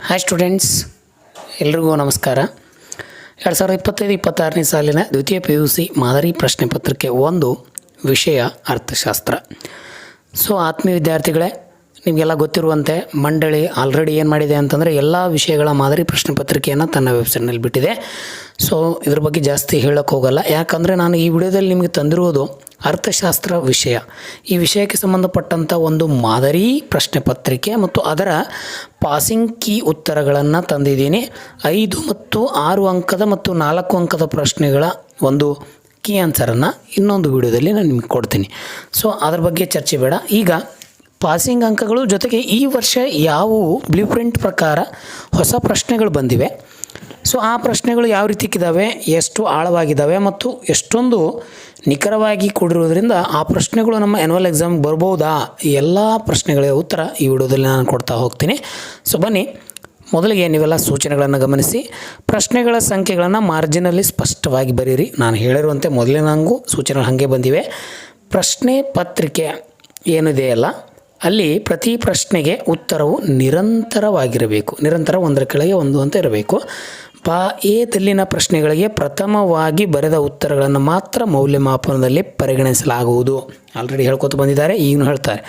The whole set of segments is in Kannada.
ಹಾಯ್ ಸ್ಟೂಡೆಂಟ್ಸ್, ಎಲ್ರಿಗೂ ನಮಸ್ಕಾರ. 2025-26ನೇ ಸಾಲಿನ ದ್ವಿತೀಯ PUC ಮಾದರಿ ಪ್ರಶ್ನೆ ಪತ್ರಿಕೆ 1 ವಿಷಯ ಅರ್ಥಶಾಸ್ತ್ರ. ಸೊ ಆತ್ಮೀಯ ವಿದ್ಯಾರ್ಥಿಗಳೇ, ನಿಮಗೆಲ್ಲ ಗೊತ್ತಿರುವಂತೆ ಮಂಡಳಿ ಆಲ್ರೆಡಿ ಏನು ಮಾಡಿದೆ ಅಂತಂದರೆ ಎಲ್ಲ ವಿಷಯಗಳ ಮಾದರಿ ಪ್ರಶ್ನೆ ಪತ್ರಿಕೆಯನ್ನು ತನ್ನ ವೆಬ್ಸೈಟ್ನಲ್ಲಿ ಬಿಟ್ಟಿದೆ. ಸೊ ಇದ್ರ ಬಗ್ಗೆ ಜಾಸ್ತಿ ಹೇಳೋಕ್ಕೆ ಹೋಗಲ್ಲ, ಯಾಕಂದರೆ ನಾನು ಈ ವಿಡಿಯೋದಲ್ಲಿ ನಿಮಗೆ ತಂದಿರುವುದು ಅರ್ಥಶಾಸ್ತ್ರ ವಿಷಯ. ಈ ವಿಷಯಕ್ಕೆ ಸಂಬಂಧಪಟ್ಟಂಥ ಒಂದು ಮಾದರಿ ಪ್ರಶ್ನೆ ಪತ್ರಿಕೆ ಮತ್ತು ಅದರ ಪಾಸಿಂಗ್ ಕೀ ಉತ್ತರಗಳನ್ನು ತಂದಿದ್ದೀನಿ. 5 ಮತ್ತು 6 ಅಂಕದ ಮತ್ತು 4 ಅಂಕದ ಪ್ರಶ್ನೆಗಳ ಒಂದು ಕೀ ಆನ್ಸರನ್ನು ಇನ್ನೊಂದು ವಿಡಿಯೋದಲ್ಲಿ ನಾನು ನಿಮಗೆ ಕೊಡ್ತೀನಿ. ಸೊ ಅದ್ರ ಬಗ್ಗೆ ಚರ್ಚೆ ಬೇಡ. ಈಗ ಪಾಸಿಂಗ್ ಅಂಕಗಳು ಜೊತೆಗೆ ಈ ವರ್ಷ ಯಾವುವು ಬ್ಲೂ ಪ್ರಿಂಟ್ ಪ್ರಕಾರ ಹೊಸ ಪ್ರಶ್ನೆಗಳು ಬಂದಿವೆ, ಸೊ ಆ ಪ್ರಶ್ನೆಗಳು ಯಾವ ರೀತಿಕ್ಕಿದ್ದಾವೆ, ಎಷ್ಟು ಆಳವಾಗಿದ್ದಾವೆ ಮತ್ತು ಎಷ್ಟೊಂದು ನಿಖರವಾಗಿ ಕೂಡಿರೋದ್ರಿಂದ ಆ ಪ್ರಶ್ನೆಗಳು ನಮ್ಮ ಆ್ಯನ್ಯುವಲ್ ಎಕ್ಸಾಮ್ಗೆ ಬರ್ಬೋದಾ, ಎಲ್ಲ ಪ್ರಶ್ನೆಗಳಿಗೆ ಉತ್ತರ ಈ ವಿಡಿಯೋದಲ್ಲಿ ನಾನು ಕೊಡ್ತಾ ಹೋಗ್ತೀನಿ. ಸೊ ಬನ್ನಿ, ಮೊದಲಿಗೆ ನೀವೆಲ್ಲ ಸೂಚನೆಗಳನ್ನು ಗಮನಿಸಿ. ಪ್ರಶ್ನೆಗಳ ಸಂಖ್ಯೆಗಳನ್ನು ಮಾರ್ಜಿನಲ್ಲಿ ಸ್ಪಷ್ಟವಾಗಿ ಬರೀರಿ. ನಾನು ಹೇಳಿರುವಂತೆ ಮೊದಲಿನಂಗೂ ಸೂಚನೆಗಳು ಹಾಗೆ ಬಂದಿವೆ. ಪ್ರಶ್ನೆ ಪತ್ರಿಕೆ ಏನಿದೆಯಲ್ಲ, ಅಲ್ಲಿ ಪ್ರತಿ ಪ್ರಶ್ನೆಗೆ ಉತ್ತರವು ನಿರಂತರವಾಗಿರಬೇಕು. ನಿರಂತರ ಒಂದರ ಕೆಳಗೆ ಒಂದು ಅಂತ ಇರಬೇಕು. ಎದಲ್ಲಿನ ಪ್ರಶ್ನೆಗಳಿಗೆ ಪ್ರಥಮವಾಗಿ ಬರೆದ ಉತ್ತರಗಳನ್ನು ಮಾತ್ರ ಮೌಲ್ಯಮಾಪನದಲ್ಲಿ ಪರಿಗಣಿಸಲಾಗುವುದು. ಆಲ್ರೆಡಿ ಹೇಳ್ಕೊತ ಬಂದಿದ್ದಾರೆ, ಈಗಲೂ ಹೇಳ್ತಾರೆ.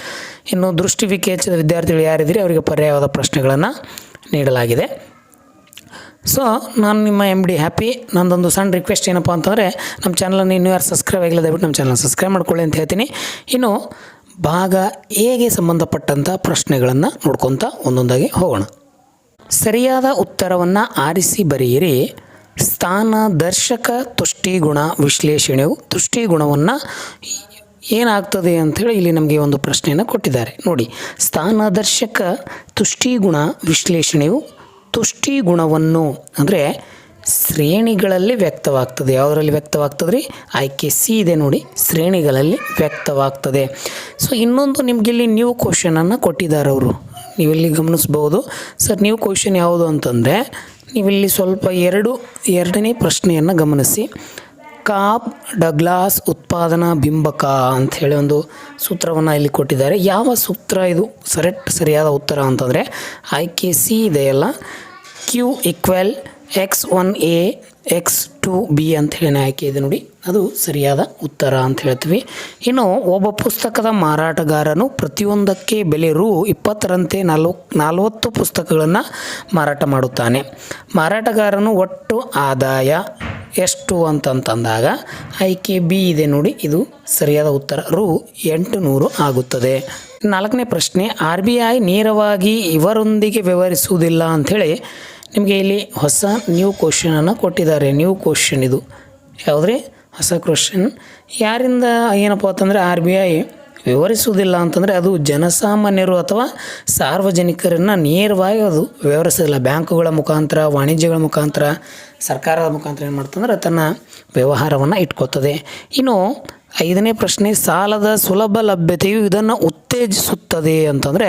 ಇನ್ನು ದೃಷ್ಟಿ ವಿಕೇಚದ ವಿದ್ಯಾರ್ಥಿಗಳು ಯಾರಿದ್ದೀರಿ ಅವರಿಗೆ ಪರ್ಯಾಯವಾದ ಪ್ರಶ್ನೆಗಳನ್ನು ನೀಡಲಾಗಿದೆ. ಸೊ ನಾನು ನಿಮ್ಮ MD ಹ್ಯಾಪಿ. ನಂದೊಂದು ಸಣ್ಣ ರಿಕ್ವೆಸ್ಟ್ ಏನಪ್ಪ ಅಂತಂದರೆ, ನಮ್ಮ ಚಾನಲನ್ನು ಇನ್ನೂ ಯಾರು ಸಬ್ಸ್ಕ್ರೈಬ್ ಆಗಿಲ್ಲ ದಯವಿಟ್ಟು ನಮ್ಮ ಚಾನಲ್ ಸಬ್ಸ್ಕ್ರೈಬ್ ಮಾಡ್ಕೊಳ್ಳಿ ಅಂತ ಹೇಳ್ತೀನಿ. ಇನ್ನು ಭಾಗ ಎಗೆ ಸಂಬಂಧಪಟ್ಟಂಥ ಪ್ರಶ್ನೆಗಳನ್ನು ನೋಡ್ಕೊತ ಒಂದೊಂದಾಗಿ ಹೋಗೋಣ. ಸರಿಯಾದ ಉತ್ತರವನ್ನು ಆರಿಸಿ ಬರೆಯಿರಿ. ಸ್ಥಾನದರ್ಶಕ ತುಷ್ಟಿಗುಣ ವಿಶ್ಲೇಷಣೆಯು ತುಷ್ಟಿಗುಣವನ್ನು ಏನಾಗ್ತದೆ ಅಂಥೇಳಿ ಇಲ್ಲಿ ನಮಗೆ ಒಂದು ಪ್ರಶ್ನೆಯನ್ನು ಕೊಟ್ಟಿದ್ದಾರೆ. ನೋಡಿ, ಸ್ಥಾನದರ್ಶಕ ತುಷ್ಟಿಗುಣ ವಿಶ್ಲೇಷಣೆಯು ತುಷ್ಟಿಗುಣವನ್ನು ಅಂದರೆ ಶ್ರೇಣಿಗಳಲ್ಲಿ ವ್ಯಕ್ತವಾಗ್ತದೆ. ಯಾವುದರಲ್ಲಿ ವ್ಯಕ್ತವಾಗ್ತದೆ ರೀ? ಆಯ್ಕೆ ಸಿ ಇದೆ ನೋಡಿ, ಶ್ರೇಣಿಗಳಲ್ಲಿ ವ್ಯಕ್ತವಾಗ್ತದೆ. ಸೊ ಇನ್ನೊಂದು ನಿಮಗಿಲ್ಲಿ ನ್ಯೂ ಕ್ವಶನನ್ನು ಕೊಟ್ಟಿದ್ದಾರೆ ಅವರು, ನೀವಿಲ್ಲಿ ಗಮನಿಸ್ಬೋದು. ಸರ್ ನ್ಯೂ ಕ್ವಶನ್ ಯಾವುದು ಅಂತಂದರೆ, ನೀವಿಲ್ಲಿ ಸ್ವಲ್ಪ ಎರಡನೇ ಪ್ರಶ್ನೆಯನ್ನು ಗಮನಿಸಿ. ಕಾಬ್ ಡಗ್ಲಾಸ್ ಉತ್ಪಾದನಾ ಬಿಂಬಕ ಅಂಥೇಳಿ ಒಂದು ಸೂತ್ರವನ್ನು ಇಲ್ಲಿ ಕೊಟ್ಟಿದ್ದಾರೆ. ಯಾವ ಸೂತ್ರ ಇದು ಸರಿಯಾದ ಉತ್ತರ ಅಂತಂದರೆ ಆಯ್ಕೆ ಸಿ ಇದೆಯಲ್ಲ, Q = X1A X2B ಅಂಥೇಳಿ ಆಯ್ಕೆ ಇದೆ ನೋಡಿ, ಅದು ಸರಿಯಾದ ಉತ್ತರ ಅಂತ ಹೇಳ್ತೀವಿ. ಇನ್ನು ಒಬ್ಬ ಪುಸ್ತಕದ ಮಾರಾಟಗಾರನು ಪ್ರತಿಯೊಂದಕ್ಕೆ ಬೆಲೆ Ru20ರಂತೆ 40 ಪುಸ್ತಕಗಳನ್ನು ಮಾರಾಟ ಮಾಡುತ್ತಾನೆ. ಮಾರಾಟಗಾರನು ಒಟ್ಟು ಆದಾಯ ಎಷ್ಟು ಅಂತಂದಾಗ ಆಯ್ಕೆ ಬಿ ಇದೆ ನೋಡಿ, ಇದು ಸರಿಯಾದ ಉತ್ತರ. Ru800 ಆಗುತ್ತದೆ. 4ನೇ ಪ್ರಶ್ನೆ, RBI ನೇರವಾಗಿ ಇವರೊಂದಿಗೆ ವ್ಯವಹರಿಸುವುದಿಲ್ಲ ಅಂಥೇಳಿ ನಿಮಗೆ ಇಲ್ಲಿ ಹೊಸ ನ್ಯೂ ಕ್ವಶನನ್ನು ಕೊಟ್ಟಿದ್ದಾರೆ. ನ್ಯೂ ಕ್ವಶನ್ ಇದು ಯಾವುದ್ರಿ? ಹೊಸ ಕ್ವಶನ್. ಯಾರಿಂದ ಏನಪ್ಪ ಅಂತಂದರೆ RBI ವ್ಯವಹರಿಸುವುದಿಲ್ಲ ಅಂತಂದರೆ ಅದು ಜನಸಾಮಾನ್ಯರು ಅಥವಾ ಸಾರ್ವಜನಿಕರನ್ನು ನೇರವಾಗಿ ಅದು ವ್ಯವಹರಿಸೋದಿಲ್ಲ. ಬ್ಯಾಂಕುಗಳ ಮುಖಾಂತರ, ವಾಣಿಜ್ಯಗಳ ಮುಖಾಂತರ, ಸರ್ಕಾರದ ಮುಖಾಂತರ ಏನು ಮಾಡ್ತಂದ್ರೆ ತನ್ನ ವ್ಯವಹಾರವನ್ನು ಇಟ್ಕೋತದೆ. ಇನ್ನು 5ನೇ ಪ್ರಶ್ನೆ, ಸಾಲದ ಸುಲಭ ಲಭ್ಯತೆಯು ಇದನ್ನು ಉತ್ತೇಜಿಸುತ್ತದೆ ಅಂತಂದರೆ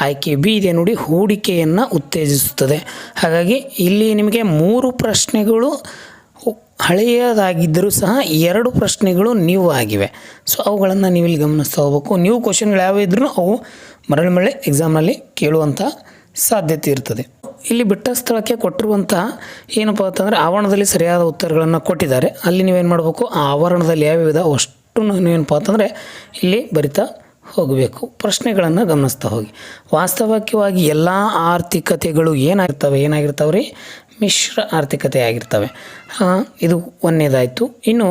ಆಯ್ಕೆ ಬಿ ಇದೆ ನೋಡಿ, ಹೂಡಿಕೆಯನ್ನು ಉತ್ತೇಜಿಸುತ್ತದೆ. ಹಾಗಾಗಿ ಇಲ್ಲಿ ನಿಮಗೆ 3 ಪ್ರಶ್ನೆಗಳು ಹಳೆಯದಾಗಿದ್ದರೂ ಸಹ 2 ಪ್ರಶ್ನೆಗಳು ನ್ಯೂ ಆಗಿವೆ. ಸೊ ಅವುಗಳನ್ನು ನೀವು ಇಲ್ಲಿ ಗಮನಿಸ್ತಾ ಹೋಗ್ಬೇಕು. ನ್ಯೂ ಕ್ವಶನ್ಗಳು ಯಾವ ಇದ್ರೂ ಅವು ಮರಳಿ ಎಕ್ಸಾಮ್ನಲ್ಲಿ ಕೇಳುವಂಥ ಸಾಧ್ಯತೆ ಇರ್ತದೆ. ಇಲ್ಲಿ ಬಿಟ್ಟ ಸ್ಥಳಕ್ಕೆ ಕೊಟ್ಟಿರುವಂಥ ಏನಪ್ಪ ಅಂತಂದರೆ ಆವರಣದಲ್ಲಿ ಸರಿಯಾದ ಉತ್ತರಗಳನ್ನು ಕೊಟ್ಟಿದ್ದಾರೆ. ಅಲ್ಲಿ ನೀವೇನು ಮಾಡಬೇಕು, ಆ ಆವರಣದಲ್ಲಿ ಯಾವ್ಯಾವಿದೆ ಅಷ್ಟು ನೀವೇನಪ್ಪ ಅಂತಂದರೆ ಇಲ್ಲಿ ಬರಿತಾ ಹೋಗಬೇಕು. ಪ್ರಶ್ನೆಗಳನ್ನು ಗಮನಿಸ್ತಾ ಹೋಗಿ. ವಾಸ್ತವಿಕವಾಗಿ ಎಲ್ಲ ಆರ್ಥಿಕತೆಗಳು ಏನಾಗಿರ್ತವೆ ರೀ? ಮಿಶ್ರ ಆರ್ಥಿಕತೆ ಆಗಿರ್ತವೆ. ಇದು 1ನೇದಾಯಿತು. ಇನ್ನು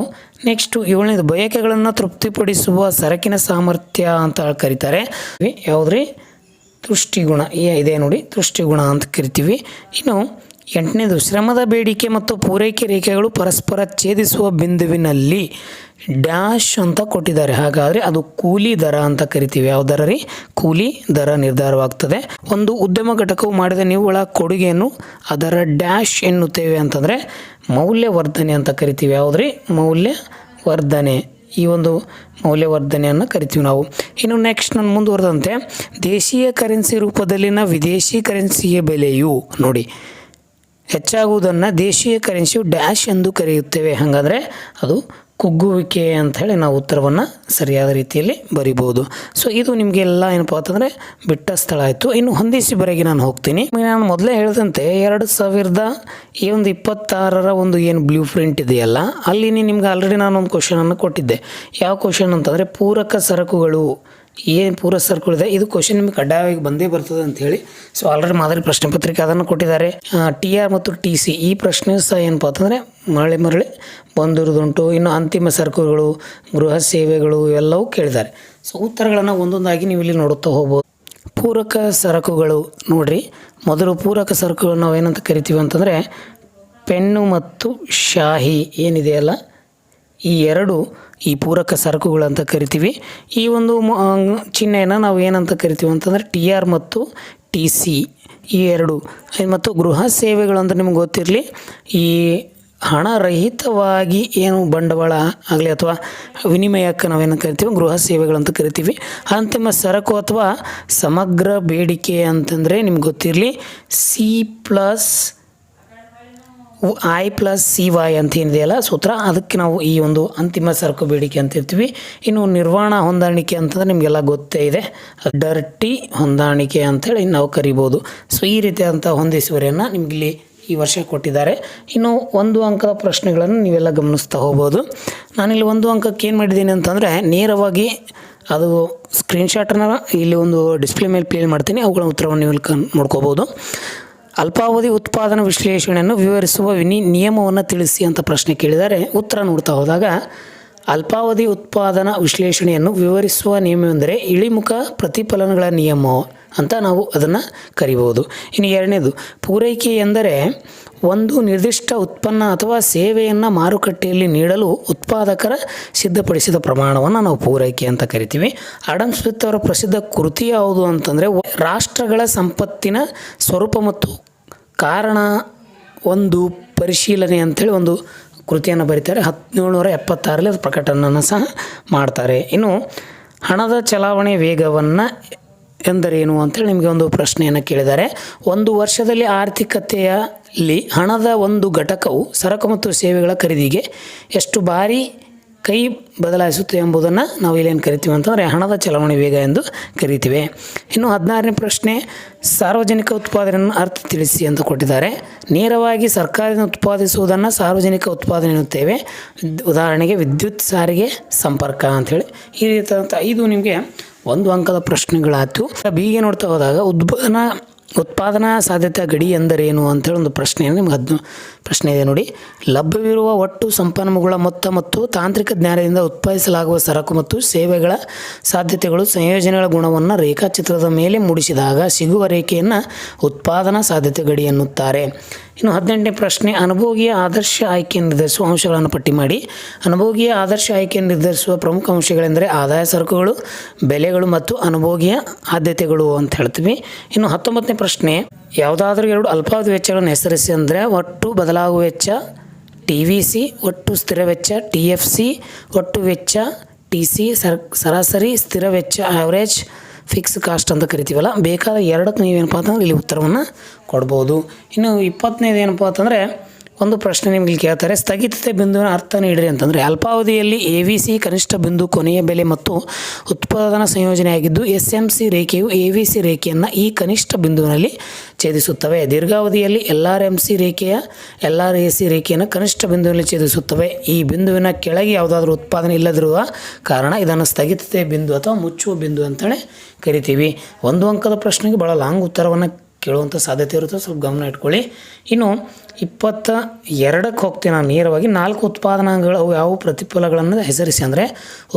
ನೆಕ್ಸ್ಟು 7ನೇದು, ಬಯಕೆಗಳನ್ನು ತೃಪ್ತಿಪಡಿಸುವ ಸರಕಿನ ಸಾಮರ್ಥ್ಯ ಅಂತ ಕರೀತಾರೆ. ಯಾವುದ್ರಿ? ತುಷ್ಟಿಗುಣ ಇದೆ ನೋಡಿ, ತುಷ್ಟಿಗುಣ ಅಂತ ಕರಿತೀವಿ. ಇನ್ನು 8ನೇದು, ಶ್ರಮದ ಬೇಡಿಕೆ ಮತ್ತು ಪೂರೈಕೆ ರೇಖೆಗಳು ಪರಸ್ಪರ ಛೇದಿಸುವ ಬಿಂದುವಿನಲ್ಲಿ ಡ್ಯಾಶ್ ಅಂತ ಕೊಟ್ಟಿದ್ದಾರೆ. ಹಾಗಾದರೆ ಅದು ಕೂಲಿ ದರ ಅಂತ ಕರಿತೀವಿ. ಯಾವ ದರ ರೀ? ಕೂಲಿ ದರ ನಿರ್ಧಾರವಾಗ್ತದೆ. ಒಂದು ಉದ್ಯಮ ಘಟಕವು ಮಾಡಿದ ನಿವ್ವಳ ಕೊಡುಗೆಯನ್ನು ಅದರ ಡ್ಯಾಶ್ ಎನ್ನುತ್ತೇವೆ ಅಂತಂದರೆ ಮೌಲ್ಯವರ್ಧನೆ ಅಂತ ಕರಿತೀವಿ. ಯಾವುದ್ರಿ? ಮೌಲ್ಯವರ್ಧನೆ. ಈ ಒಂದು ಮೌಲ್ಯವರ್ಧನೆಯನ್ನು ಕರಿತೀವಿ ನಾವು. ಇನ್ನು ನೆಕ್ಸ್ಟ್ ನಾನು ಮುಂದುವರೆದಂತೆ, ದೇಶೀಯ ಕರೆನ್ಸಿ ರೂಪದಲ್ಲಿನ ವಿದೇಶಿ ಕರೆನ್ಸಿಯ ಬೆಲೆಯು ನೋಡಿ ಹೆಚ್ಚಾಗುವುದನ್ನು ದೇಶೀಯ ಕರೆನ್ಸಿಯು ಡ್ಯಾಶ್ ಎಂದು ಕರೆಯುತ್ತೇವೆ. ಹಾಗಾದರೆ ಅದು ಕುಗ್ಗುವಿಕೆ ಅಂಥೇಳಿ ನಾವು ಉತ್ತರವನ್ನು ಸರಿಯಾದ ರೀತಿಯಲ್ಲಿ ಬರಿಬೋದು. ಸೊ ಇದು ನಿಮಗೆಲ್ಲ ಏನಪ್ಪ ಅಂತಂದರೆ ಬಿಟ್ಟ ಸ್ಥಳ ಆಯಿತು. ಇನ್ನು ಹೊಂದಿಸಿ ಬರೆಗೆ ನಾನು ಹೋಗ್ತೀನಿ. ನಾನು ಮೊದಲೇ ಹೇಳಿದಂತೆ 2026 ಒಂದು ಏನು ಬ್ಲೂ ಪ್ರಿಂಟ್ ಇದೆಯಲ್ಲ, ಅಲ್ಲಿ ನಿಮ್ಗೆ ಆಲ್ರೆಡಿ ನಾನೊಂದು ಕ್ವಶನನ್ನು ಕೊಟ್ಟಿದ್ದೆ. ಯಾವ ಕ್ವಶನ್ ಅಂತಂದರೆ ಪೂರಕ ಸರಕುಗಳು, ಏನು ಪೂರಕ ಸರಕುಗಳಿದೆ ಇದು ಕ್ವಶನ್ ನಿಮಗೆ ಕಡ್ಡಾಯವಾಗಿ ಬಂದೇ ಬರ್ತದೆ ಅಂಥೇಳಿ. ಸೊ ಆಲ್ರೆಡಿ ಮಾದರಿ ಪ್ರಶ್ನೆ ಪತ್ರಿಕೆ ಅದನ್ನು ಕೊಟ್ಟಿದ್ದಾರೆ. TR ಮತ್ತು TC ಈ ಪ್ರಶ್ನೆ ಸಹ ಏನಪ್ಪ ಅಂತಂದರೆ ಮರಳಿ ಬಂದಿರೋದುಂಟು. ಇನ್ನು ಅಂತಿಮ ಸರಕುಗಳು, ಗೃಹ ಸೇವೆಗಳು ಇವೆಲ್ಲವೂ ಕೇಳಿದ್ದಾರೆ. ಸೊ ಉತ್ತರಗಳನ್ನು ಒಂದೊಂದಾಗಿ ನೀವು ಇಲ್ಲಿ ನೋಡುತ್ತಾ ಹೋಗ್ಬೋದು. ಪೂರಕ ಸರಕುಗಳು ನೋಡಿರಿ, ಮೊದಲು ಪೂರಕ ಸರಕುಗಳು ನಾವು ಏನಂತ ಕರಿತೀವಿ ಅಂತಂದರೆ ಪೆನ್ನು ಮತ್ತು ಶಾಹಿ ಏನಿದೆಯಲ್ಲ ಈ ಎರಡು ಈ ಪೂರಕ ಸರಕುಗಳು ಅಂತ ಕರಿತೀವಿ. ಈ ಒಂದು ಚಿಹ್ನೆಯನ್ನು ನಾವು ಏನಂತ ಕರಿತೀವಿ ಅಂತಂದರೆ TR ಮತ್ತು TC ಈ ಎರಡು. ಮತ್ತು ಗೃಹ ಸೇವೆಗಳು ಅಂತ ನಿಮ್ಗೆ ಗೊತ್ತಿರಲಿ, ಈ ಹಣರಹಿತವಾಗಿ ಏನು ಬಂಡವಾಳ ಆಗಲಿ ಅಥವಾ ವಿನಿಮಯಕ್ಕೆ ನಾವೇನು ಕರಿತೀವಿ ಗೃಹ ಸೇವೆಗಳಂತ ಕರಿತೀವಿ. ಅಂತಿಮ ಸರಕು ಅಥವಾ ಸಮಗ್ರ ಬೇಡಿಕೆ ಅಂತಂದರೆ ನಿಮ್ಗೆ ಗೊತ್ತಿರಲಿ C+I+CY ಅಂತ ಏನಿದೆಯಲ್ಲ ಸೂತ್ರ, ಅದಕ್ಕೆ ನಾವು ಈ ಒಂದು ಅಂತಿಮ ಸರಕು ಬೇಡಿಕೆ ಅಂತ ಇರ್ತೀವಿ. ಇನ್ನು ನಿರ್ವಹಣಾ ಹೊಂದಾಣಿಕೆ ಅಂತಂದರೆ ನಿಮಗೆಲ್ಲ ಗೊತ್ತೇ ಇದೆ, ಡರ್ಟಿ ಹೊಂದಾಣಿಕೆ ಅಂಥೇಳಿ ನಾವು ಕರಿಬೋದು. ಸೊ ಈ ರೀತಿಯಾದಂಥ ಹೊಂದಿಸುವರಿಯನ್ನು ನಿಮಗಿಲ್ಲಿ ಈ ವರ್ಷ ಕೊಟ್ಟಿದ್ದಾರೆ. ಇನ್ನು 1 ಅಂಕದ ಪ್ರಶ್ನೆಗಳನ್ನು ನೀವೆಲ್ಲ ಗಮನಿಸ್ತಾ ಹೋಗ್ಬೋದು. ನಾನಿಲ್ಲಿ 1 ಅಂಕಕ್ಕೆ ಏನು ಮಾಡಿದ್ದೀನಿ ಅಂತಂದರೆ ನೇರವಾಗಿ ಅದು ಸ್ಕ್ರೀನ್ಶಾಟನ್ನು ಇಲ್ಲಿ ಒಂದು ಡಿಸ್ಪ್ಲೇ ಮೇಲೆ ಪ್ಲೇ ಮಾಡ್ತೀನಿ, ಅವುಗಳ ಉತ್ತರವನ್ನು ನೀವು ನೋಡ್ಕೋಬೋದು. ಅಲ್ಪಾವಧಿ ಉತ್ಪಾದನಾ ವಿಶ್ಲೇಷಣೆಯನ್ನು ವಿವರಿಸುವ ನಿಯಮವನ್ನು ತಿಳಿಸಿ ಅಂತ ಪ್ರಶ್ನೆ ಕೇಳಿದರೆ ಉತ್ತರ ನೋಡ್ತಾ ಹೋದಾಗ ಅಲ್ಪಾವಧಿ ಉತ್ಪಾದನಾ ವಿಶ್ಲೇಷಣೆಯನ್ನು ವಿವರಿಸುವ ನಿಯಮವೆಂದರೆ ಇಳಿಮುಖ ಪ್ರತಿಫಲನಗಳ ನಿಯಮ ಅಂತ ನಾವು ಅದನ್ನು ಕರಿಬೋದು. ಇನ್ನು 2ನೇದು ಪೂರೈಕೆ ಎಂದರೆ ಒಂದು ನಿರ್ದಿಷ್ಟ ಉತ್ಪನ್ನ ಅಥವಾ ಸೇವೆಯನ್ನು ಮಾರುಕಟ್ಟೆಯಲ್ಲಿ ನೀಡಲು ಉತ್ಪಾದಕರ ಸಿದ್ಧಪಡಿಸಿದ ಪ್ರಮಾಣವನ್ನು ನಾವು ಪೂರೈಕೆ ಅಂತ ಕರಿತೀವಿ. ಆಡಮ್ ಸ್ಮಿತ್ ಅವರ ಪ್ರಸಿದ್ಧ ಕೃತಿ ಯಾವುದು ಅಂತಂದರೆ ರಾಷ್ಟ್ರಗಳ ಸಂಪತ್ತಿನ ಸ್ವರೂಪ ಮತ್ತು ಕಾರಣ ಒಂದು ಪರಿಶೀಲನೆ ಅಂಥೇಳಿ ಒಂದು ಕೃತಿಯನ್ನು ಬರೀತಾರೆ. 1776ರಲ್ಲಿ ಅದು ಪ್ರಕಟಣೆಯನ್ನು ಸಹ ಮಾಡ್ತಾರೆ. ಇನ್ನು ಹಣದ ಚಲಾವಣೆ ವೇಗವನ್ನು ಎಂದರೇನು ಅಂತೇಳಿ ನಿಮಗೆ ಒಂದು ಪ್ರಶ್ನೆಯನ್ನು ಕೇಳಿದ್ದಾರೆ. ಒಂದು ವರ್ಷದಲ್ಲಿ ಆರ್ಥಿಕತೆಯಲ್ಲಿ ಹಣದ ಒಂದು ಘಟಕವು ಸರಕು ಮತ್ತು ಸೇವೆಗಳ ಖರೀದಿಗೆ ಎಷ್ಟು ಬಾರಿ ಕೈ ಬದಲಾಯಿಸುತ್ತೆ ಎಂಬುದನ್ನು ನಾವು ಇಲ್ಲೇನು ಕರಿತೀವಿ ಅಂತಂದರೆ ಹಣದ ಚಲಾವಣೆ ವೇಗ ಎಂದು ಕರಿತೀವಿ. ಇನ್ನು 16ನೇ ಪ್ರಶ್ನೆ ಸಾರ್ವಜನಿಕ ಉತ್ಪಾದನೆಯನ್ನು ಅರ್ಥ ತಿಳಿಸಿ ಅಂತ ಕೊಟ್ಟಿದ್ದಾರೆ. ನೇರವಾಗಿ ಸರ್ಕಾರದಿಂದ ಉತ್ಪಾದಿಸುವುದನ್ನು ಸಾರ್ವಜನಿಕ ಉತ್ಪಾದನೆ ಎನ್ನುತ್ತೇವೆ. ಉದಾಹರಣೆಗೆ ವಿದ್ಯುತ್ ಸಾರಿಗೆ ಸಂಪರ್ಕ ಅಂಥೇಳಿ. ಈ ರೀತಿಯಾದಂಥ 5 ನಿಮಗೆ 1 ಅಂಕದ ಪ್ರಶ್ನೆಗಳಾಯಿತು. ಬಿಗೆ ನೋಡ್ತಾ ಹೋದಾಗ ಉತ್ಪಾದನಾ ಸಾಧ್ಯತಾ ಗಡಿ ಎಂದರೇನು ಅಂಥೇಳಿ ಒಂದು ಪ್ರಶ್ನೆಯನ್ನು ನಿಮ್ಗೆ ಪ್ರಶ್ನೆ ಇದೆ ನೋಡಿ. ಲಭ್ಯವಿರುವ ಒಟ್ಟು ಸಂಪನ್ಮೂಲ ಮೊತ್ತ ಮತ್ತು ತಾಂತ್ರಿಕ ಜ್ಞಾನದಿಂದ ಉತ್ಪಾದಿಸಲಾಗುವ ಸರಕು ಮತ್ತು ಸೇವೆಗಳ ಸಾಧ್ಯತೆಗಳು ಸಂಯೋಜನೆಗಳ ಗುಣವನ್ನು ರೇಖಾಚಿತ್ರದ ಮೇಲೆ ಮೂಡಿಸಿದಾಗ ಸಿಗುವ ರೇಖೆಯನ್ನು ಉತ್ಪಾದನಾ ಸಾಧ್ಯತೆ ಗಡಿ ಎನ್ನುತ್ತಾರೆ. ಇನ್ನು 18ನೇ ಪ್ರಶ್ನೆ ಅನುಭೋಗಿಯ ಆದರ್ಶ ಆಯ್ಕೆಯನ್ನು ನಿರ್ಧರಿಸುವ ಅಂಶಗಳನ್ನು ಪಟ್ಟಿ ಮಾಡಿ. ಅನುಭೋಗಿಯ ಆದರ್ಶ ಆಯ್ಕೆಯನ್ನು ನಿರ್ಧರಿಸುವ ಪ್ರಮುಖ ಅಂಶಗಳೆಂದರೆ ಆದಾಯ ಸರಕುಗಳು, ಬೆಲೆಗಳು ಮತ್ತು ಅನುಭೋಗಿಯ ಆದ್ಯತೆಗಳು ಅಂತ ಹೇಳ್ತೀವಿ. ಇನ್ನು 19ನೇ ಪ್ರಶ್ನೆ ಯಾವುದಾದ್ರೂ 2 ಅಲ್ಪಾವಧಿ ವೆಚ್ಚಗಳನ್ನು ಹೆಸರಿಸಿ ಅಂದರೆ ಒಟ್ಟು ಬದಲಾಗುವ ವೆಚ್ಚ TVC, ಒಟ್ಟು ಸ್ಥಿರ ವೆಚ್ಚ TFC, ಒಟ್ಟು ವೆಚ್ಚ TC, ಸರಾಸರಿ ಸ್ಥಿರ ವೆಚ್ಚ ಆವ್ರೇಜ್ ಫಿಕ್ಸ್ ಕಾಸ್ಟ್ ಅಂತ ಕರಿತೀವಲ್ಲ. ಬೇಕಾದ 2ಕ್ಕೆ ನೀವೇನಪ್ಪ ಅಂತಂದ್ರೆ ಇಲ್ಲಿ ಉತ್ತರವನ್ನು ಕೊಡ್ಬೋದು. ಇನ್ನು 20ನೇದು ಏನಪ್ಪ ಅಂತಂದರೆ ಒಂದು ಪ್ರಶ್ನೆ ನಿಮ್ಗೆ ಇಲ್ಲಿ ಕೇಳ್ತಾರೆ, ಸ್ಥಗಿತತೆ ಬಿಂದುವಿನ ಅರ್ಥ ನೀಡಿರಿ ಅಂತಂದರೆ ಅಲ್ಪಾವಧಿಯಲ್ಲಿ AVC ಕನಿಷ್ಠ ಬಿಂದು ಕೊನೆಯ ಬೆಲೆ ಮತ್ತು ಉತ್ಪಾದನಾ ಸಂಯೋಜನೆ ಆಗಿದ್ದು SMC ರೇಖೆಯು AVC ರೇಖೆಯನ್ನು ಈ ಕನಿಷ್ಠ ಬಿಂದುವಿನಲ್ಲಿ ಛೇದಿಸುತ್ತವೆ. ದೀರ್ಘಾವಧಿಯಲ್ಲಿ LRMC ರೇಖೆಯ LRAC ರೇಖೆಯನ್ನು ಕನಿಷ್ಠ ಬಿಂದುವಿನಲ್ಲಿ ಛೇದಿಸುತ್ತವೆ. ಈ ಬಿಂದುವಿನ ಕೆಳಗೆ ಯಾವುದಾದ್ರೂ ಉತ್ಪಾದನೆ ಇಲ್ಲದಿರುವ ಕಾರಣ ಇದನ್ನು ಸ್ಥಗಿತತೆ ಬಿಂದು ಅಥವಾ ಮುಚ್ಚುವ ಬಿಂದು ಅಂತೇಳಿ ಕರಿತೀವಿ. 1 ಅಂಕದ ಪ್ರಶ್ನೆಗೆ ಭಾಳ ಲಾಂಗ್ ಉತ್ತರವನ್ನು ಕೇಳುವಂಥ ಸಾಧ್ಯತೆ ಇರುತ್ತೆ, ಸ್ವಲ್ಪ ಗಮನ ಇಟ್ಕೊಳ್ಳಿ. ಇನ್ನು 22ಕ್ಕೆ ಹೋಗ್ತೀನಿ ನಾನು ನೇರವಾಗಿ. 4 ಉತ್ಪಾದನಾಂಗಗಳು ಅವು ಯಾವ ಪ್ರತಿಫಲಗಳನ್ನು ಹೆಸರಿಸಿ ಅಂದರೆ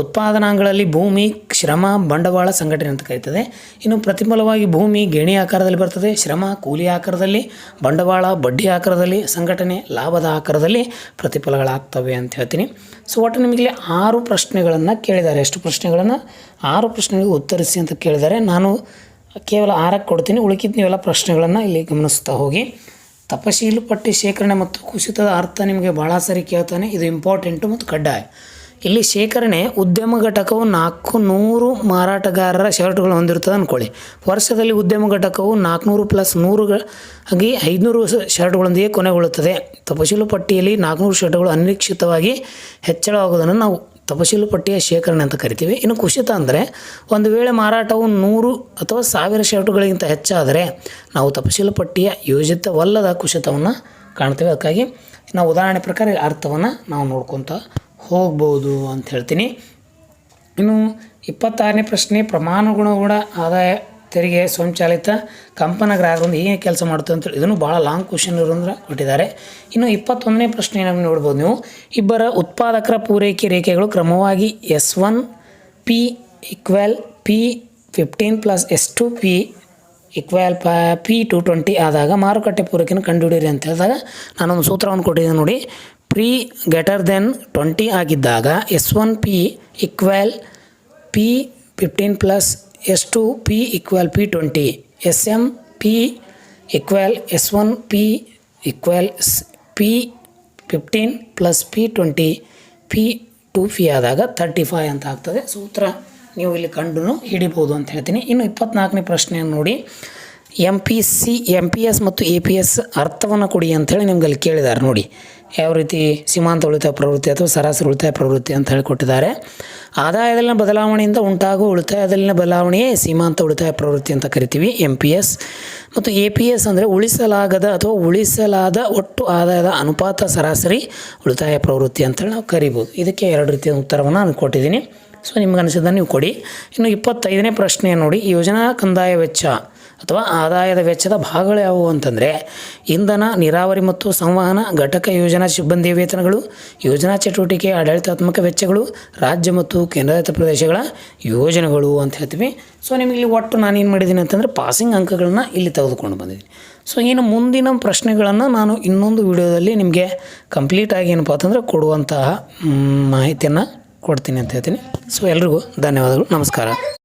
ಉತ್ಪಾದನಾಂಗಗಳಲ್ಲಿ ಭೂಮಿ, ಶ್ರಮ, ಬಂಡವಾಳ, ಸಂಘಟನೆ ಅಂತ ಕರೀತದೆ. ಇನ್ನು ಪ್ರತಿಫಲವಾಗಿ ಭೂಮಿ ಗೇಣಿ ಆಕಾರದಲ್ಲಿ ಬರ್ತದೆ, ಶ್ರಮ ಕೂಲಿ ಆಕಾರದಲ್ಲಿ, ಬಂಡವಾಳ ಬಡ್ಡಿ ಆಕಾರದಲ್ಲಿ, ಸಂಘಟನೆ ಲಾಭದ ಆಕಾರದಲ್ಲಿ ಪ್ರತಿಫಲಗಳಾಗ್ತವೆ ಅಂತ ಹೇಳ್ತೀನಿ. ಸೊ ಒಟ್ಟು ನಿಮಗೆ 6 ಪ್ರಶ್ನೆಗಳನ್ನು ಕೇಳಿದ್ದಾರೆ. ಎಷ್ಟು ಪ್ರಶ್ನೆಗಳನ್ನು? 6 ಪ್ರಶ್ನೆಗಳಿಗೆ ಉತ್ತರಿಸಿ ಅಂತ ಕೇಳಿದ್ದಾರೆ. ನಾನು ಕೇವಲ 6ಕ್ಕೆ ಕೊಡ್ತೀನಿ, ಉಳಿಕಿದ್ದು ನೀವೆಲ್ಲ ಪ್ರಶ್ನೆಗಳನ್ನು ಇಲ್ಲಿ ಗಮನಿಸ್ತಾ ಹೋಗಿ. ತಪಶೀಲು ಪಟ್ಟಿ ಶೇಖರಣೆ ಮತ್ತು ಕುಸಿತದ ಅರ್ಥ ನಿಮಗೆ ಭಾಳ ಸರಿ ಕೇಳ್ತಾನೆ. ಇದು ಇಂಪಾರ್ಟೆಂಟು ಮತ್ತು ಕಡ್ಡಾಯ. ಇಲ್ಲಿ ಶೇಖರಣೆ ಉದ್ಯಮ ಘಟಕವು 400 ಮಾರಾಟಗಾರರ ಶರ್ಟ್ಗಳು ಹೊಂದಿರುತ್ತದೆ ಅಂದ್ಕೊಳ್ಳಿ. ವರ್ಷದಲ್ಲಿ ಉದ್ಯಮ ಘಟಕವು 400 + 100 ಆಗಿ 500 ಶರ್ಟ್ಗಳೊಂದಿಗೆ ಕೊನೆಗೊಳ್ಳುತ್ತದೆ. ತಪಶೀಲು ಪಟ್ಟಿಯಲ್ಲಿ 400 ಶರ್ಟ್ಗಳು ಅನಿರೀಕ್ಷಿತವಾಗಿ ಹೆಚ್ಚಳವಾಗುವುದನ್ನು ನಾವು ತಪಶೀಲು ಪಟ್ಟಿಯ ಶೇಖರಣೆ ಅಂತ ಕರಿತೀವಿ. ಇನ್ನು ಕುಸಿತ ಅಂದರೆ ಒಂದು ವೇಳೆ ಮಾರಾಟವು 100 ಅಥವಾ 1000 ಶರ್ಟ್ಗಳಿಗಿಂತ ಹೆಚ್ಚಾದರೆ ನಾವು ತಪಶೀಲು ಪಟ್ಟಿಯ ಯೋಜಿತವಲ್ಲದ ಕುಸಿತವನ್ನು ಕಾಣ್ತೇವೆ. ಅದಕ್ಕಾಗಿ ನಾವು ಉದಾಹರಣೆ ಪ್ರಕಾರ ಅರ್ಥವನ್ನು ನಾವು ನೋಡ್ಕೊತ ಹೋಗ್ಬೋದು ಅಂತ ಹೇಳ್ತೀನಿ. ಇನ್ನು 26ನೇ ಪ್ರಶ್ನೆ, ಪ್ರಮಾಣಗುಣಗೂಢ ಆದಾಯ ತೆರಿಗೆ ಸ್ವಯಂಚಾಲಿತ ಕಂಪನ ಗ್ರಾಹಕರೊಂದು ಹೇಗೆ ಕೆಲಸ ಮಾಡ್ತದೆ ಅಂತೇಳಿ ಇದನ್ನು ಭಾಳ ಲಾಂಗ್ ಕ್ವಶನ್ ಇರೋದ್ರ ಕೊಟ್ಟಿದ್ದಾರೆ. ಇನ್ನು 21ನೇ ಪ್ರಶ್ನೆ ನಮಗೆ ನೋಡ್ಬೋದು ನೀವು. ಇಬ್ಬರ ಉತ್ಪಾದಕರ ಪೂರೈಕೆ ರೇಖೆಗಳು ಕ್ರಮವಾಗಿ S1P = P15 + S2P = P220 ಆದಾಗ ಮಾರುಕಟ್ಟೆ ಪೂರೈಕೆಯನ್ನು ಕಂಡುಹಿಡಿಯಿರಿ ಅಂತ ಹೇಳಿದಾಗ ನಾನೊಂದು ಸೂತ್ರವನ್ನು ಕೊಟ್ಟಿದ್ದೀನಿ ನೋಡಿ. P<20 ಆಗಿದ್ದಾಗ S1P = P15 + S2P = P20, SMP = S1P = P15 + P20, P2P ಆದಾಗ 35 ಅಂತ ಆಗ್ತದೆ. ಸೂತ್ರ ನೀವು ಇಲ್ಲಿ ಕಂಡು ಹಿಡಿಬೋದು ಅಂತ ಹೇಳ್ತೀನಿ. ಇನ್ನು 24ನೇ ಪ್ರಶ್ನೆಯನ್ನು ನೋಡಿ. MPS ಮತ್ತು APS ಅರ್ಥವನ್ನು ಕೊಡಿ ಅಂಥೇಳಿ ನಿಮ್ಗೆ ಅಲ್ಲಿ ಕೇಳಿದ್ದಾರೆ ನೋಡಿ. ಯಾವ ರೀತಿ ಸೀಮಾಂತ ಉಳಿತಾಯ ಪ್ರವೃತ್ತಿ ಅಥವಾ ಸರಾಸರಿ ಉಳಿತಾಯ ಪ್ರವೃತ್ತಿ ಅಂತ ಹೇಳಿ ಕೊಟ್ಟಿದ್ದಾರೆ. ಆದಾಯದಲ್ಲಿನ ಬದಲಾವಣೆಯಿಂದ ಉಂಟಾಗುವ ಉಳಿತಾಯದಲ್ಲಿನ ಬದಲಾವಣೆಯೇ ಸೀಮಾಂತ ಉಳಿತಾಯ ಪ್ರವೃತ್ತಿ ಅಂತ ಕರಿತೀವಿ MPS. ಮತ್ತು APS ಅಂದರೆ ಉಳಿಸಲಾಗದ ಅಥವಾ ಉಳಿಸಲಾದ ಒಟ್ಟು ಆದಾಯದ ಅನುಪಾತ ಸರಾಸರಿ ಉಳಿತಾಯ ಪ್ರವೃತ್ತಿ ಅಂತೇಳಿ ನಾವು ಕರಿಬೋದು. ಇದಕ್ಕೆ 2 ರೀತಿಯ ಉತ್ತರವನ್ನು ನಾನು ಕೊಟ್ಟಿದ್ದೀನಿ. ಸೊ ನಿಮ್ಗೆ ಅನಿಸಿದ್ದನ್ನು ನೀವು ಕೊಡಿ. ಇನ್ನು 25ನೇ ಪ್ರಶ್ನೆ ನೋಡಿ. ಯೋಜನಾ ಕಂದಾಯ ವೆಚ್ಚ ಅಥವಾ ಆದಾಯದ ವೆಚ್ಚದ ಭಾಗಗಳು ಯಾವುವು ಅಂತಂದರೆ ಇಂಧನ, ನೀರಾವರಿ ಮತ್ತು ಸಂವಹನ, ಘಟಕ ಯೋಜನಾ ಸಿಬ್ಬಂದಿಯ ವೇತನಗಳು, ಯೋಜನಾ ಚಟುವಟಿಕೆ ಆಡಳಿತಾತ್ಮಕ ವೆಚ್ಚಗಳು, ರಾಜ್ಯ ಮತ್ತು ಕೇಂದ್ರಾಡಳಿತ ಪ್ರದೇಶಗಳ ಯೋಜನೆಗಳು ಅಂತ ಹೇಳ್ತೀವಿ. ಸೊ ನಿಮಗೆ ಇಲ್ಲಿ ಒಟ್ಟು ನಾನೇನು ಮಾಡಿದ್ದೀನಿ ಅಂತಂದರೆ ಪಾಸಿಂಗ್ ಅಂಕಗಳನ್ನ ಇಲ್ಲಿ ತೆಗೆದುಕೊಂಡು ಬಂದಿದ್ದೀನಿ. ಸೊ ಇನ್ನು ಮುಂದಿನ ಪ್ರಶ್ನೆಗಳನ್ನು ನಾನು ಇನ್ನೊಂದು ವಿಡಿಯೋದಲ್ಲಿ ನಿಮಗೆ ಕಂಪ್ಲೀಟಾಗಿ ಏನಪ್ಪ ಅಂತಂದರೆ ಕೊಡುವಂತಹ ಮಾಹಿತಿಯನ್ನು ಕೊಡ್ತೀನಿ ಅಂತ ಹೇಳ್ತೀನಿ. ಸೊ ಎಲ್ರಿಗೂ ಧನ್ಯವಾದಗಳು, ನಮಸ್ಕಾರ.